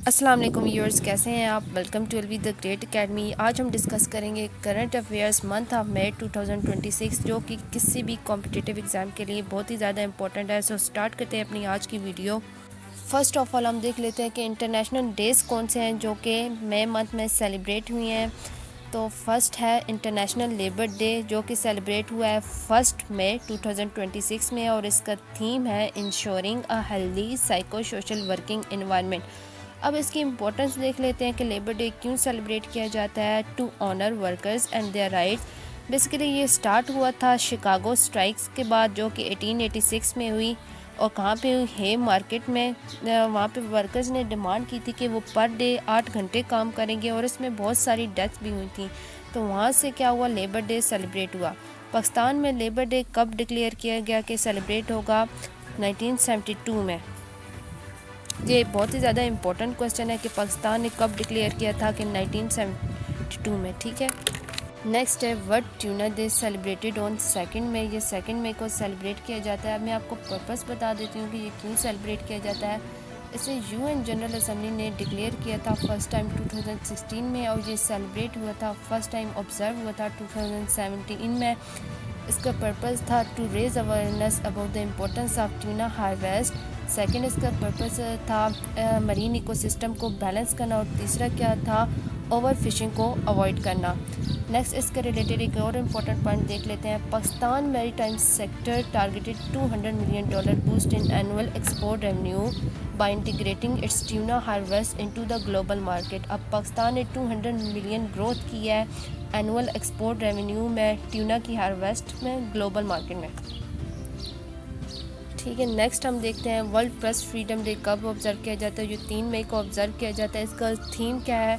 अस्सलाम वालेकुम व्यूअर्स, कैसे हैं आप। Welcome to LV the great academy. आज हम डिस्कस करेंगे current affairs month of May 2026 जो कि किसी भी कॉम्पिटिटिव एग्ज़ाम के लिए बहुत ही ज़्यादा इंपॉर्टेंट है। सो स्टार्ट करते हैं अपनी आज की वीडियो। फ़र्स्ट ऑफ ऑल हम देख लेते हैं कि इंटरनेशनल डेज़ कौन से हैं जो कि मई मंथ में सेलिब्रेट हुए हैं। तो फर्स्ट है इंटरनेशनल लेबर डे जो कि सेलिब्रेट हुआ है 1 मई 2026 में, और इसका थीम है ensuring a healthy psycho social working environment. अब इसकी इम्पोर्टेंस देख लेते हैं कि लेबर डे क्यों सेलिब्रेट किया जाता है। To honour workers and their rights. Basically ये स्टार्ट हुआ था शिकागो स्ट्राइक्स के बाद जो कि 1886 में हुई, और कहाँ पे हुई, हे मार्केट में। वहाँ पे वर्कर्स ने डिमांड की थी कि वो पर डे 8 घंटे काम करेंगे, और इसमें बहुत सारी डेथ्स भी हुई थी। तो वहाँ से क्या हुआ, लेबर डे सेलिब्रेट हुआ। पाकिस्तान में लेबर डे कब डिक्लेयर किया गया कि सेलिब्रेट होगा, 1972 में। ये बहुत ही ज़्यादा इम्पोर्टेंट क्वेश्चन है कि पाकिस्तान ने कब डिक्लेयर किया था कि 1972 में। ठीक है, नेक्स्ट है world tuna day celebrated on 2 मई। ये 2 मई को सेलिब्रेट किया जाता है। अब मैं आपको पर्पस बता देती हूँ कि ये क्यों सेलिब्रेट किया जाता है। इसे यूएन जनरल असेंबली ने डिक्लेयर किया था फर्स्ट टाइम 2016 में, और ये सेलिब्रेट हुआ था फर्स्ट टाइम ऑब्जर्व हुआ था 2017 में। इसका पर्पस था to raise awareness about the importance of tuna harvest. Second इसका पर्पस था मरीन इकोसिस्टम को बैलेंस करना, और तीसरा क्या था, ओवर फिशिंग को अवॉइड करना। नेक्स्ट इसके रिलेटेड एक और इम्पोर्टेंट पॉइंट देख लेते हैं। Pakistan maritime sector targeted $200 million boost in annual export revenue by integrating its tuna harvest into the global market. अब पाकिस्तान ने 200 मिलियन ग्रोथ की है एनुअल एक्सपोर्ट रेवेन्यू में ट्यूना की हार्वेस्ट में ग्लोबल मार्केट में। ठीक है, नेक्स्ट हम देखते हैं वर्ल्ड प्रेस फ्रीडम डे कब ऑब्जर्व किया जाता है। जो 3 मई को ऑब्जर्व किया जाता है। इसका थीम क्या है,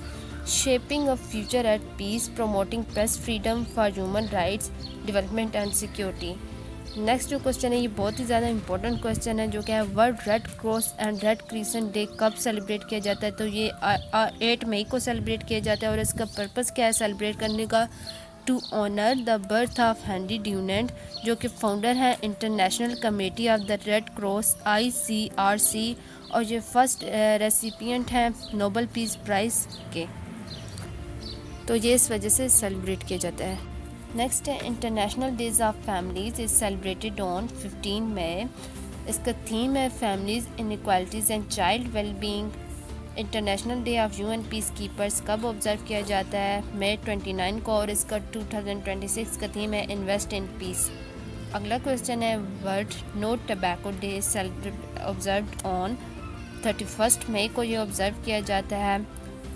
shaping a future at peace, promoting press freedom for human rights development and security. Next जो क्वेश्चन है ये बहुत ही ज़्यादा इंपॉर्टेंट क्वेश्चन है, जो क्या है, world red cross and red crescent day कब सेलिब्रेट किया जाता है। तो ये 8 मई को सेलिब्रेट किया जाता है, और इसका पर्पस क्या है सेलिब्रेट करने का, to honour the birth of Henry Dunant जो कि फाउंडर हैं international committee of the red cross ICRC, और ये फर्स्ट रेसिपिएंट हैं नोबल पीस प्राइज़ के। तो ये इस वजह से सेलिब्रेट किया जाता है। नेक्स्ट है international days of families is celebrated on 15 मई। इसका थीम है families inequalities and child wellbeing. International day of UN peace keepers कब ऑब्जर्व किया जाता है, मई 29 को, और इसका 2026 का थीम है इन्वेस्ट इन पीस। अगला क्वेश्चन है world no tobacco day observe on 31 मई को ये ऑब्ज़र्व किया जाता है।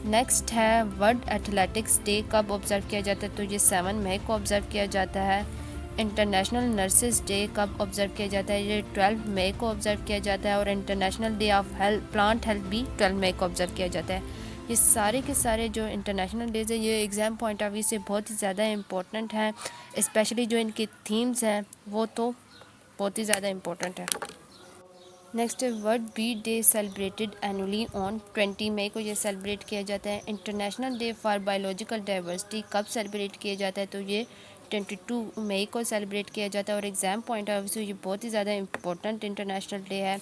नेक्स्ट है वर्ल्ड एथलेटिक्स डे कब ऑब्ज़र्व किया जाता है। तो ये 7 मई को ऑब्ज़र्व किया जाता है। इंटरनेशनल नर्सेज डे कब ऑब्ज़र्व किया जाता है। ये 12 मई को ऑब्ज़र्व किया जाता है। और international day of health plant health भी 12 मई को ऑब्ज़र्व किया जाता है। ये सारे के सारे जो इंटरनेशनल डेज़ है ये एग्ज़ाम पॉइंट ऑफ व्यू से बहुत ही ज़्यादा इंपॉर्टेंट हैं, स्पेशली जो इनके थीम्स हैं वो तो बहुत ही ज़्यादा इंपॉर्टेंट है। नेक्स्ट है world bee day celebrated annually on 20 मई को ये सेलिब्रेट किया जाता है। International day for biological diversity कब सेलिब्रेट किया जाता है। तो ये 22 मई को सेलिब्रेट किया जाता है, और एग्ज़ाम पॉइंट ऑफ व्यू से ये बहुत ही ज़्यादा इंपॉर्टेंट इंटरनेशनल डे है।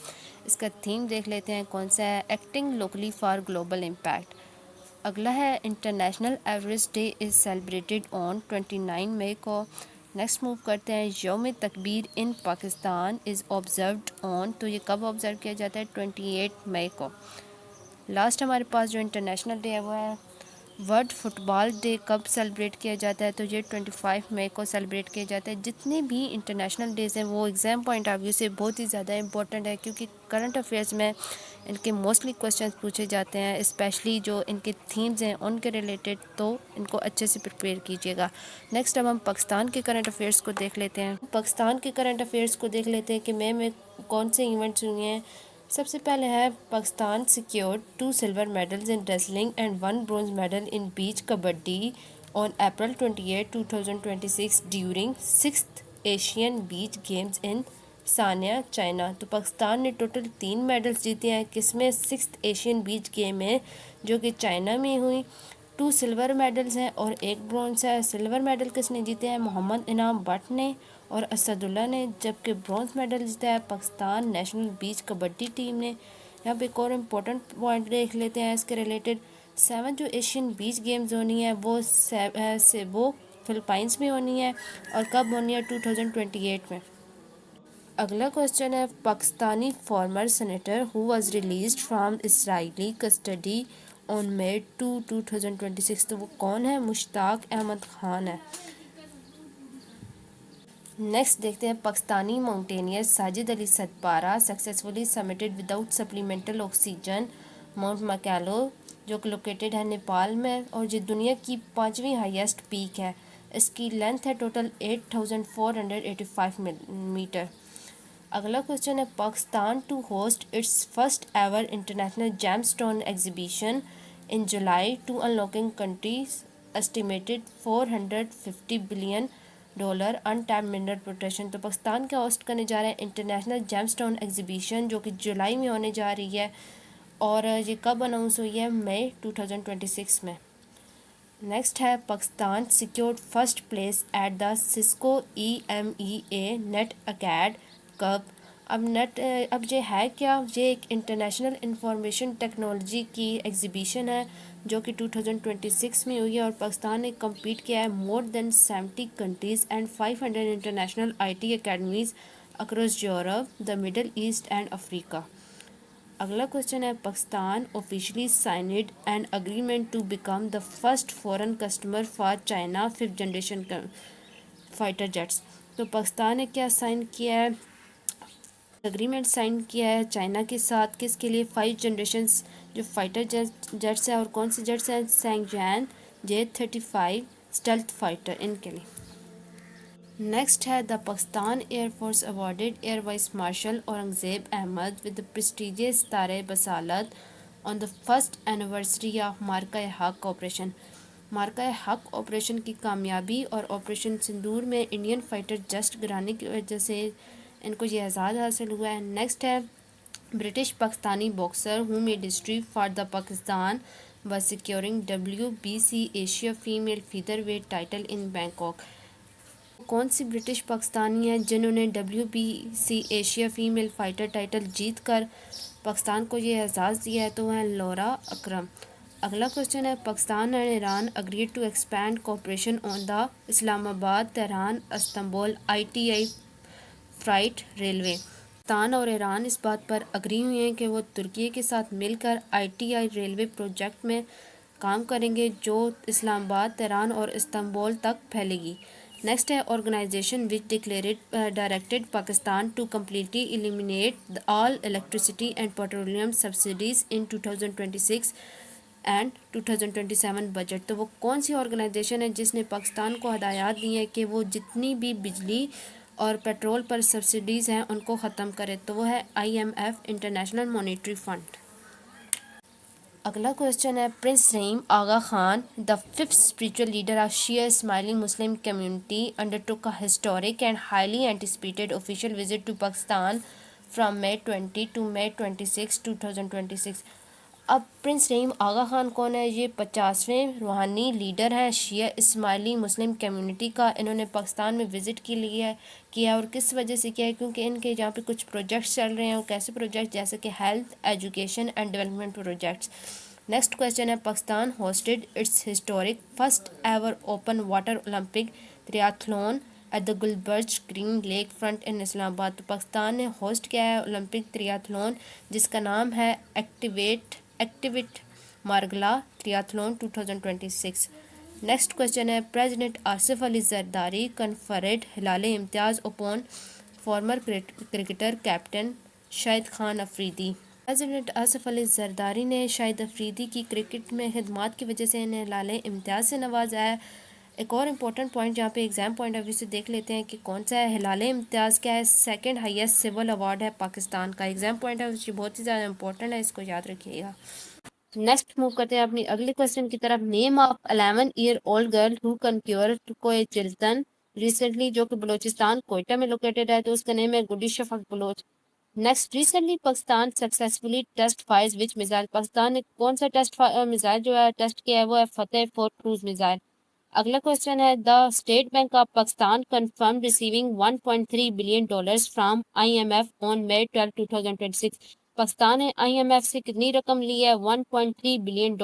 इसका थीम देख लेते हैं कौन सा है, acting locally for global impact. अगला है international Everest day is celebrated on 29 मई को। नेक्स्ट मूव करते हैं यौम तकबीर इन पाकिस्तान इज़ ऑब्जर्व्ड ऑन, तो ये कब ऑब्ज़र्व किया जाता है, 28 मई को। लास्ट हमारे पास जो इंटरनेशनल डे है वो है वर्ल्ड फुटबॉल डे कब सेलिब्रेट किया जाता है। तो ये 25 मई को सेलिब्रेट किया जाता है। जितने भी इंटरनेशनल डेज़ हैं वो एग्ज़ाम पॉइंट ऑफ व्यू से बहुत ही ज़्यादा इंपॉर्टेंट है, क्योंकि करंट अफेयर्स में इनके मोस्टली क्वेश्चंस पूछे जाते हैं, स्पेशली जो इनके थीम्स हैं उनके रिलेटेड, तो इनको अच्छे से प्रिपेयर कीजिएगा। नेक्स्ट अब हम पाकिस्तान के करंट अफेयर्स को देख लेते हैं। पाकिस्तान के करंट अफेयर्स को देख लेते हैं कि मई में कौन से इवेंट्स हुए हैं। सबसे पहले है Pakistan secured 2 silver medals in wrestling and 1 bronze medal in beach kabaddi on April 28, 2026 during 6th Asian beach games in Sania China. तो पाकिस्तान ने टोटल 3 मेडल्स जीते हैं, किसमें 6th एशियन बीच गेम में जो कि चाइना में हुई। 2 सिल्वर मेडल्स हैं और 1 ब्रॉन्ज है। सिल्वर मेडल किसने जीते हैं, मोहम्मद इनाम भट्ट ने और असदुल्ला ने, जबकि ब्रॉन्ज मेडल जीता है पाकिस्तान नेशनल बीच कबड्डी टीम ने। यहाँ पे एक और इम्पोर्टेंट पॉइंट देख लेते हैं इसके रिलेटेड। 7 जो एशियन बीच गेम्स होनी है वो फिलिपाइंस में होनी है और कब होनी है 2028 में। अगला क्वेश्चन है, Pakistani farmer senator who was released from Israeli custody on May 2, 2026, तो वो कौन है? मुश्ताक अहमद खान है। नेक्स्ट देखते हैं, Pakistani mountaineer Sajid Ali Sadpara successfully submitted without supplemental oxygen mount Makalu, जो कि लोकेटेड है नेपाल में और ये दुनिया की 5वीं हाईएस्ट पीक है। इसकी लेंथ है टोटल 8485 मीटर। अगला क्वेश्चन है, Pakistan to host its first ever international gemstone exhibition in July to unlocking countries estimated $450 billion untapped mineral potential. तो पाकिस्तान का होस्ट करने जा रहे हैं इंटरनेशनल जेमस्टोन एग्जीबिशन, जो कि जुलाई में होने जा रही है और ये कब अनाउंस हुई है? मई 2026 में। नेक्स्ट है, Pakistan secured first place at the Cisco EMEA net academy cup. अब ये है क्या? ये एक इंटरनेशनल इंफॉर्मेशन टेक्नोलॉजी की एग्जीबिशन है जो कि 2026 में हुई है और पाकिस्तान ने कम्पीट किया है more than 70 countries and 500 international IT academies across Europe, the Middle East and Africa. अगला क्वेश्चन है, Pakistan officially signed an agreement to become the first foreign customer for China 5th generation fighter jets. तो पाकिस्तान ने क्या sign किया है? Agreement sign किया है China के साथ, किसके लिए? 5 जनरेशन्स जो फाइटर जेट्स है और कौन से जेट्स हैं? सैंगजैन J-35 स्टेल्थ फाइटर, इनके लिए। नेक्स्ट है, the Pakistan air force awarded air vice marshal Aurangzeb Ahmed with the prestigious तारे बसालत on the first anniversary of Marka Haq operation. मार्का Haq operation की कामयाबी और ऑपरेशन सिंदूर में इंडियन फाइटर जेट गिराने की वजह से इनको ये एजाज़ हासिल हुआ है। नेक्स्ट है, British Pakistani boxer who made history for the Pakistan व securing WBC Asia female featherweight title in Bangkok. कौन सी ब्रिटिश पाकिस्तानी है जिन्होंने WBC Asia female fighter title जीत कर पाकिस्तान को ये एजाज़ दिया है? तो वह है लौरा अकरम। अगला क्वेश्चन है, Pakistan and Iran agreed to expand cooperation on the Islamabad Tehran Istanbul ITI freight railway. Pakistan और ईरान इस बात पर अग्री हुए हैं कि वो तुर्की के साथ मिलकर ITI रेलवे प्रोजेक्ट में काम करेंगे जो इस्लामाबाद, तेहरान और इस्तांबुल तक फैलेगी। नेक्स्ट है, organisation which directed Pakistan to completely eliminate all electricity and petroleum subsidies in 2026 and 2027 budget. तो वो कौन सी ऑर्गेनाइजेशन है जिसने पाकिस्तान को हदायत दी है कि वो जितनी भी बिजली और पेट्रोल पर सब्सिडीज़ हैं उनको ख़त्म करे? तो वो है IMF इंटरनेशनल मॉनेटरी फंड। अगला क्वेश्चन है, prince Rahim Aga Khan the 5th spiritual leader of Shia Ismaili Muslim community undertook a historic and highly anticipated official visit to Pakistan from May 20 to May 26, 2026। अब प्रिंस रहीम आगा खान कौन है? ये 50वें रूहानी लीडर हैं शिया इस्माइली मुस्लिम कम्युनिटी का। इन्होंने पाकिस्तान में विज़िट के लिए किया और किस वजह से किया है? क्योंकि इनके यहाँ पे कुछ प्रोजेक्ट्स चल रहे हैं। और कैसे प्रोजेक्ट? जैसे कि health, education and development projects. Next question है, Pakistan hosted its historic first ever open water Olympic triathlon at the Gulberg green lake front in Islamabad. तो पाकिस्तान ने होस्ट किया है ओलंपिक ट्रियाथलॉन जिसका नाम है activate Margalla triathlon 2026। Next question है, president Asif Ali Zardari conferred Hilal Imtiaz upon former cricketer captain Shahid Khan Afridi. President Asif Ali Zardari ने शाहिद अफरीदी की क्रिकेट में खिदमात की वजह से इन्हें हिलाल इम्तियाज़ से नवाजा है। एक और इम्पोर्टेंट पॉइंट यहाँ पे एग्जाम पॉइंट ऑफ व्यू से देख लेते हैं कि कौन सा है। हिलाल इम्तियाज़ क्या है? सेकंड हाईएस्ट सिविल अवार्ड है पाकिस्तान का। एग्जाम पॉइंट ऑफ व्यू से बहुत ही ज़्यादा इंपॉर्टेंट है, इसको याद रखिएगा। नेक्स्ट मूव करते हैं अपनी अगले क्वेश्चन की तरफ। Name of 11-year-old girl who conquer Koh e Chiltan recently, जो कि बलोचिस्तान कोयटा में लोकेटेड है, तो उसका नेम है Gudi Shafaq Baloch. Next, recently Pakistan successfully test fires which missile. Pakistan ने कौन सा मिसाइल जो है टेस्ट किया है? वो है फतेह 4 क्रूज मिसाइल। अगला क्वेश्चन है, the state bank of Pakistan confirm receiving $1.3 billion from IMF on May 12, 2026। Pakistan ने IMF से कितनी रकम ली है? $1.3 billion.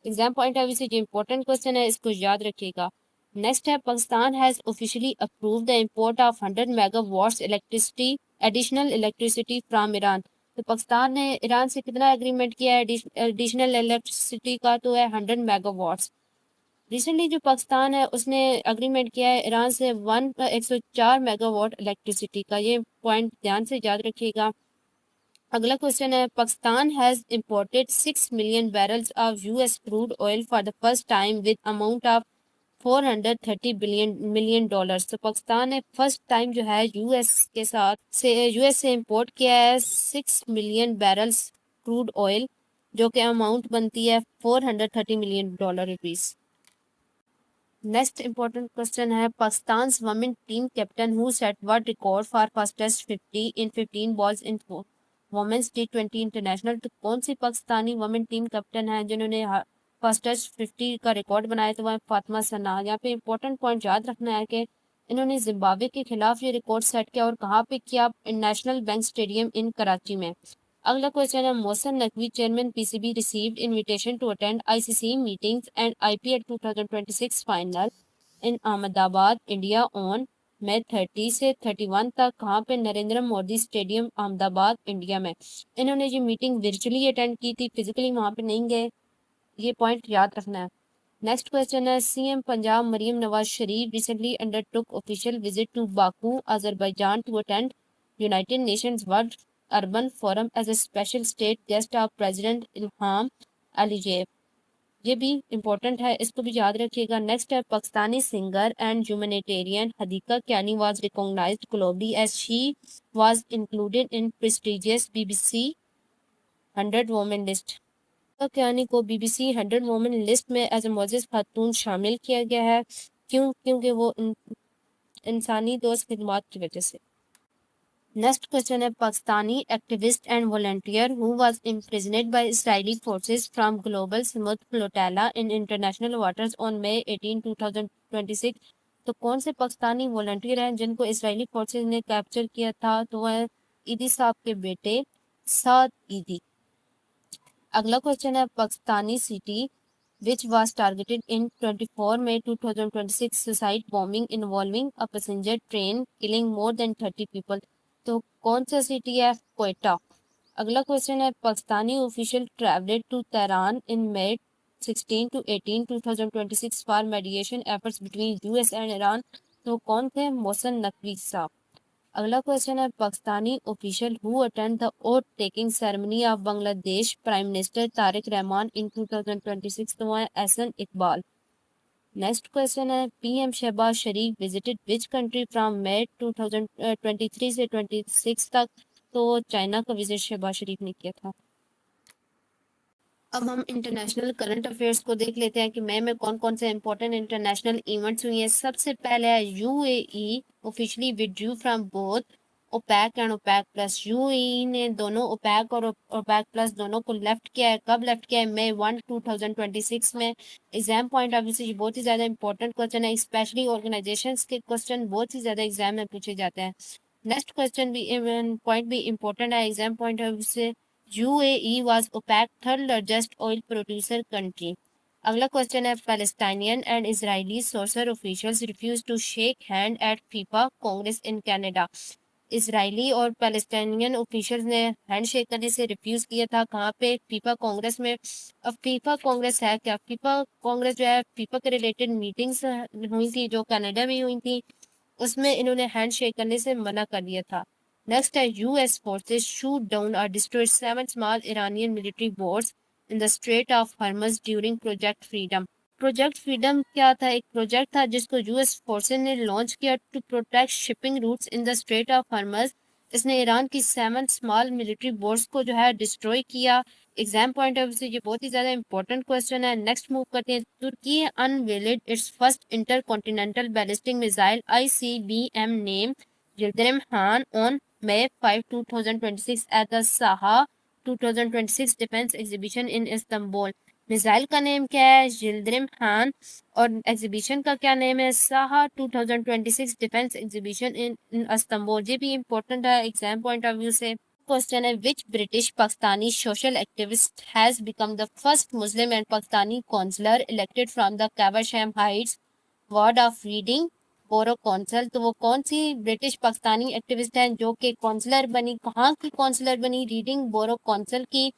Exam point of view से जो इंपॉर्टेंट क्वेश्चन है इसको याद रखिएगा। नेक्स्ट है, Pakistan has officially approve the import of 100 megawatts electricity additional electricity from Iran. तो पाकिस्तान ने ईरान से कितना एग्रीमेंट किया है एडिशनल इलेक्ट्रिसिटी का? तो है 100 मेगावाट्स। रिसेंटली जो पाकिस्तान है उसने अग्रीमेंट किया है ईरान से 104 मेगावाट इलेक्ट्रिसिटी का। ये पॉइंट ध्यान से याद रखिएगा। अगला क्वेश्चन है, Pakistan has imported 6 million barrels of US crude oil for the first time with amount of 430 million dollars. तो पाकिस्तान ने फर्स्ट टाइम जो है यूएस से इंपोर्ट किया है 6 मिलियन बैरल्स क्रूड ऑयल, जो कि अमाउंट बनती है $430 मिलियन। नेक्स्ट इंपॉर्टेंट क्वेश्चन है, Pakistan women team captain who set world record for fastest 50 in 15 balls in women's T20 international. तो कौन सी पाकिस्तानी वुमेन टीम कैप्टन है जिन्होंने फास्टेस्ट 50 का रिकॉर्ड बनाया? तो वह फातिमा सना। यहाँ पे इंपॉर्टेंट पॉइंट याद रखना है कि इन्होंने जिम्बाब्वे के खिलाफ ये रिकॉर्ड सेट किया और कहाँ पे किया? National bank stadium in Karachi में। अगला क्वेश्चन है, Mohsin Naqvi chairman PCB received invitation to attend ICC meetings and IPL 2026 final in Ahmedabad India on May 30 से 31 तक। कहाँ पे? नरेंद्र मोदी स्टेडियम अहमदाबाद इंडिया में। इन्होंने ये मीटिंग वर्चुअली अटेंड की थी, फिजिकली वहाँ पे नहीं गए। ये पॉइंट याद रखना है। नेक्स्ट क्वेश्चन है, CM Punjab Maryam Nawaz Sharif recently undertook official visit to Baku Azerbaijan to attend United Nations World Urban Forum as a special state guest of president Ilham Aliyev. ये भी इम्पोर्टेंट है, इसको भी याद रखिएगा। नेक्स्ट है, Pakistani singer and humanitarian Hadiqa Kiani was recognised globally as she was included in prestigious BBC 100 women list. Kiani को BBC 100 women list में एज ए मोअज़्ज़िज़ खातून शामिल किया गया है। क्यों? क्योंकि वो इंसानी दोस्त खिदमात की वजह से। नेक्स्ट क्वेश्चन है, Pakistani activist and volunteer who was imprisoned by Israeli forces from Global Sumud flotilla in international waters on May 18, 2026। तो कौन से पाकिस्तानी वॉलंटियर हैं जिनको इजरायली फोर्सेस ने कैप्चर किया था? तो वह ईदी साहब के बेटे साद ईदी। अगला क्वेश्चन है, Pakistani city which was targeted in 24 May 2026 suicide bombing involving a passenger train killing more than 30 people। तो कौन सा सिटी है? क्वेटा। अगला क्वेश्चन है, Pakistani official travelled to Tehran in May 16 to 18 2026 for mediation efforts between US and Iran. तो कौन थे? मोहसिन नकवी साहब। अगला क्वेश्चन है, Pakistani official who attend the oath taking ceremony of Bangladesh prime minister Tarique Rahman in 2026। तो है एहसन इकबाल। नेक्स्ट क्वेश्चन है, PM Shehbaz Sharif visited which country from May 2023 से 26 तक? तो चाइना का विजिट शहबाज शरीफ ने किया था। अब हम इंटरनेशनल करंट अफेयर्स को देख लेते हैं कि मई में कौन कौन से इंपॉर्टेंट इंटरनेशनल इवेंट्स हुई हैं। सबसे पहले है, UAE officially withdrew from both OPEC and OPEC plus. UAE ने दोनों ओपेक और ओपेक प्लस दोनों को लेफ्ट किया है। कब लेफ्ट किया है? May 1, 2026 में। एग्जाम पॉइंट ऑफ व्यू से ये बहुत ही ज़्यादा इंपॉर्टेंट क्वेश्चन है, स्पेशली ऑर्गेनाइजेशंस के क्वेश्चन बहुत ही ज़्यादा एग्जाम में पूछे जाते हैं। नेक्स्ट क्वेश्चन भी पॉइंट भी इंपॉर्टेंट है एग्जाम पॉइंट ऑफ व्यू से। UAE was OPEC third largest oil producer country। अगला क्वेश्चन है, Palestinian and Israeli soccer officials refuse to shake hand at FIFA congress in Canada. Israeli और Palestinian officials ने hand shake करने से refuse किया था। कहाँ पे? फीफा कांग्रेस में। अब फीफा कांग्रेस है क्या? फीफा कांग्रेस जो है फीफा के रिलेटेड मीटिंग्स हुई थी जो कनाडा में हुई थी, उसमें इन्होंने हैंड शेक करने से मना कर दिया था। नेक्स्ट है, US forces shoot down or destroyed 7 small Iranian military boats in the Strait of Hormuz during Project Freedom। Project freedom क्या था? एक प्रोजेक्ट था जिसको US फोर्सेस ने लॉन्च किया to protect shipping routes in the strait of Hormuz. इसने Iran की 7 small military boats को जो है डिस्ट्रॉय किया। एग्जाम पॉइंट ऑफ व्यू से ये बहुत ही ज़्यादा इंपॉर्टेंट क्वेश्चन है। नेक्स्ट मूव करते हैं, Turkey unveiled its first intercontinental ballistic missile ICBM name Yildirim Han on May 5, 2026 at the Saha 2026 Defense Exhibition in Istanbul। Missile का नेम क्या है? Yildirim Khan. और एग्जीबिशन का क्या नेम है? Saha 2026 defence exhibition in Istanbul. ये भी important है एग्जाम पॉइंट ऑफ व्यू से। क्वेश्चन है which British Pakistani social activist has become the first Muslim and Pakistani councillor elected from the Caversham Heights ward of Reading borough council. तो वो कौन सी British Pakistani activist हैं जो कि काउंसलर बनी, कहाँ की काउंसलर बनी? रीडिंग बोरो काउंसिल की,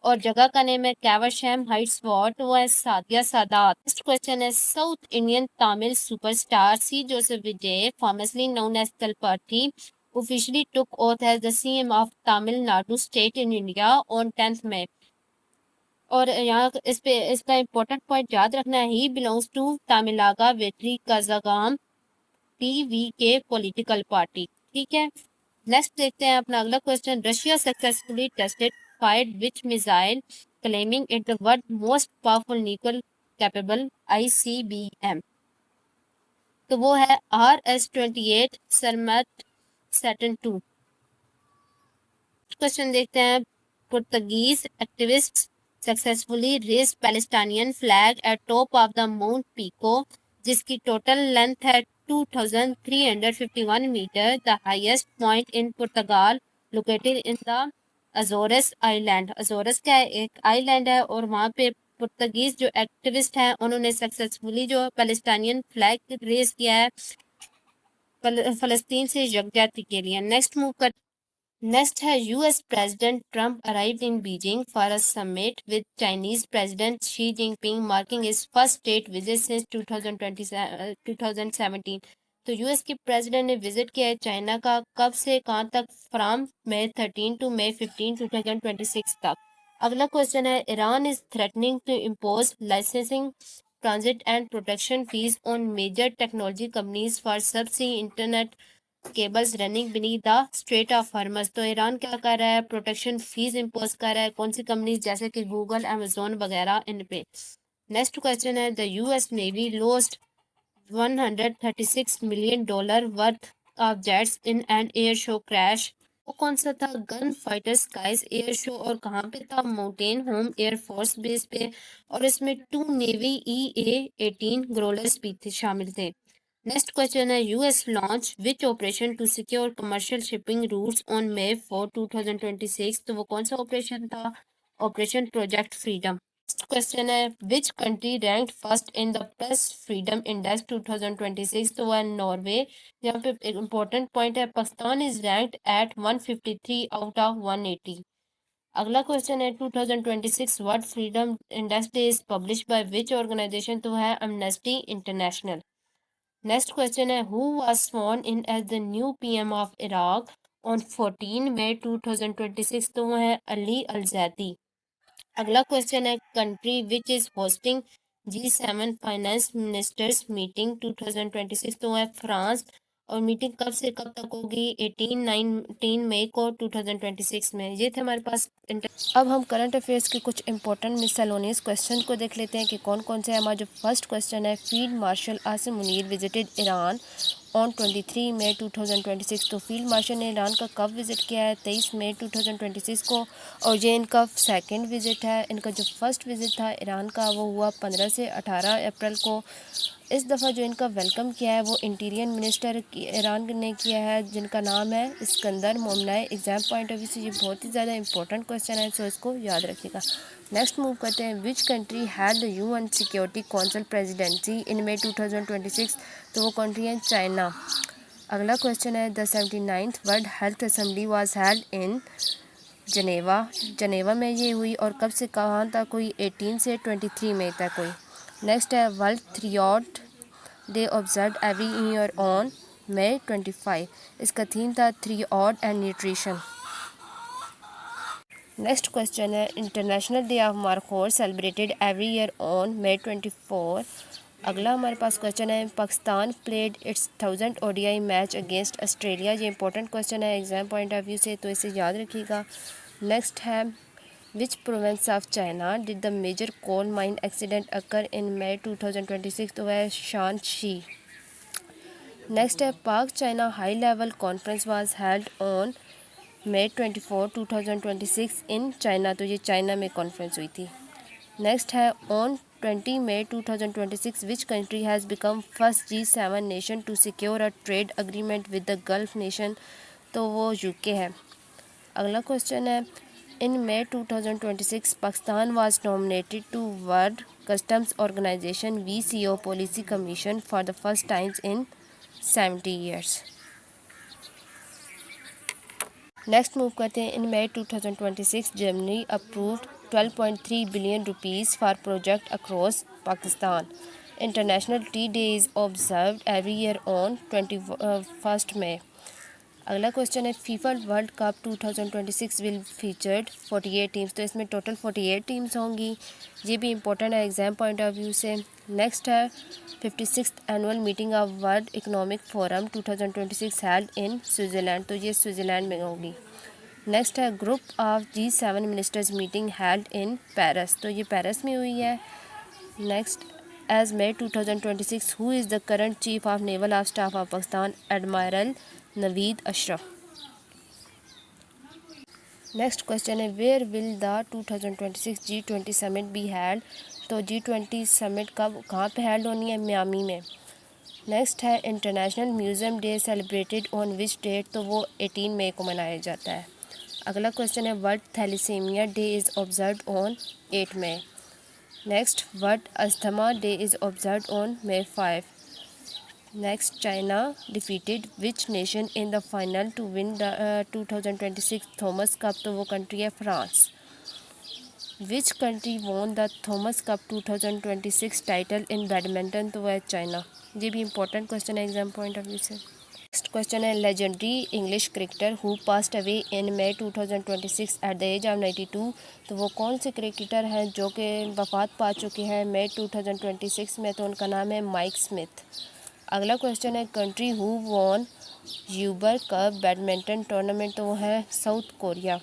और जगह का नेम है कैवरशैम हाइट्स वार्ड, वो है सादिया सादात। नेक्स्ट क्वेश्चन है south Indian Tamil superstar C Joseph Vijay famously known as Talpati officially took oath as the CM of Tamil Nadu state in India on 10th May। और यहाँ इस पे इसका इम्पोर्टेंट पॉइंट याद रखना है, he belongs to Tamilaga Vettri Kazhagam TV के political party. ठीक है, नेक्स्ट देखते हैं अपना अगला question. Russia successfully tested fired which missile claiming it the world most powerful nuclear capable ICBM। तो वो है RS-28 सरमत सैटर्न 2। क्वेश्चन देखते हैं, Portuguese activist successfully raise Palestinian flag at top of the mount Pico जिसकी total length है 2351 metre, the highest point in Portugal located in the Azores island. Azores का एक island है और वहाँ पे पुर्तगीज जो एक्टिविस्ट हैं उन्होंने सक्सेसफुली जो पैलेस्टाइनियन फ्लैग रेज किया है फलस्तीन से यकजहती के लिए। नेक्स्ट है US president Trump arrived in Beijing for a summit with Chinese president Xi Jinping marking his first state visit since 2017। तो यूएस के प्रेसिडेंट ने विजिट किया है चाइना का, कब से कहाँ तक? फ्रॉम May 13 to May 15, 2026 तक। अगला क्वेश्चन है Iran is threatening to impose licensing transit and protection fees on major technology companies for subsea internet cables running beneath the strait of Hormuz. तो ईरान क्या कर रहा है? प्रोटेक्शन फीस इम्पोज कर रहा है कौन सी कंपनीज जैसे कि गूगल, अमेजोन वगैरह इन पे। नेक्स्ट क्वेश्चन है the US navy lost $136 million worth of jets in an air show crash. वो कौन सा था? Gun fighter skies air show, और कहाँ पे था? Mountain home air force base पे, और इसमें 2 नेवी EA-18 ग्रोलर्स भी थे शामिल थे। नेक्स्ट क्वेश्चन है US launch which operation to secure commercial shipping routes on May 4, 2026। तो वो कौन सा ऑपरेशन था? Operation project freedom. क्वेश्चन है which country ranked first in the press freedom index 2026। तो वह नॉर्वे। यहाँ पे एक इम्पोर्टेंट पॉइंट है Pakistan is ranked at 153 out of 180। अगला क्वेश्चन है 2026 world freedom index day is publish by which organisation. तो है एमनेस्टी इंटरनेशनल। नेक्स्ट क्वेश्चन है who was sworn in as the new PM of Iraq on 14 May 2026। तो वो है अली अलजैदी। अगला question है country which is hosting G7 finance ministers meeting 2026। तो वो है फ्रांस, और मीटिंग कब से कब तक होगी? 19 मई को 2026 में। ये थे हमारे पास अब हम करंट अफेयर्स के कुछ इंपॉर्टेंट मिसलेनियस क्वेश्चन को देख लेते हैं कि कौन कौन से हैं। हमारा जो फर्स्ट क्वेश्चन है field marshal Asim Munir visited Iran on 23 मई 2026। तो फील्ड मार्शल ने ईरान का कब विज़िट किया है? 23 मई 2026 को, और ये इनका सेकंड विज़िट है। इनका जो फर्स्ट विज़िट था ईरान का वो हुआ 15 से 18 अप्रैल को। इस दफ़ा जो इनका वेलकम किया है वो इंटीरियर मिनिस्टर ईरान ने किया है जिनका नाम है Iskander मोमनाई। Exam point of view से ये बहुत ही ज़्यादा इंपॉर्टेंट क्वेश्चन है, सो इसको याद रखिएगा। नेक्स्ट मूव करते हैं which country had the UN security council presidency in May 2026। तो वो कंट्री है चाइना। अगला क्वेश्चन है the 79th World Health Assembly was held in Geneva में ये हुई, और कब से कहाँ तक हुई? 18 से 23 मई तक हुई। नेक्स्ट है world thyroid day observe every year on May 25। इसका थीम था thyroid and nutrition. Next question है international day of markhor celebrated every year on May 24। अगला हमारे पास क्वेश्चन है Pakistan played its 1000th ODI match against Australia. ये important question है exam point of view से, तो इसे याद रखिएगा। नेक्स्ट है which province of China did the major coal mine accident occur in May 2026। तो वह शानशी। नेक्स्ट है Pak China high level conference was held on May 24, 2026 in China. तो ये चाइना में कॉन्फ्रेंस हुई थी। नेक्स्ट है on 20 May 2026 which country has become first G7 nation to secure a trade agreement with the gulf nation. तो वो UK है। अगला क्वेश्चन है in May 2026 Pakistan was nominated to world customs organization WCO policy commission for the first times in 70 years. Next move करते हैं इन May 2026 Germany approved 12.3 billion rupees for project across Pakistan. International T day is observed every year on 21 May। अगला question है FIFA world cup 2026 will featured 48 teams, तो इसमें total 48 teams होंगी। ये भी important है एग्ज़ाम पॉइंट ऑफ व्यू से। Next है 56th annual meeting of World Economic Forum 2026 held in Switzerland, तो ये स्विट्ज़रलैंड में होगी। नेक्स्ट है group of G7 ministers meeting held in Paris, तो ये पेरिस में हुई है। Next as May 2026 who is the current chief of naval of staff of Pakistan admiral Naveed Ashraf. Next question है where will the 2026 G20 summit be held, तो G20 summit कब कहाँ पे हेल्ड होनी है, मियामी में। नेक्स्ट है international museum day celebrated on which date, तो वो 18 मई को मनाया जाता है। अगला क्वेश्चन है world thalassemia day is observed on 8 May. Next world asthma day is observed on May 5। Next China defeated which nation in the final to win the 2026 Thomas cup, तो वो कंट्री है France. Which country won the Thomas cup 2026 title in badminton, तो वो है China. ये भी important question है exam point of view से। नेक्स्ट क्वेश्चन है legendary English cricketer who passed away in May 2026 at the age of 92, तो वो कौन से क्रिकेटर हैं जो कि वफात पा चुके हैं May 2026 में, तो उनका नाम है माइक स्मिथ। अगला क्वेश्चन है country who won Uber cup badminton tournament, तो वो है साउथ कोरिया।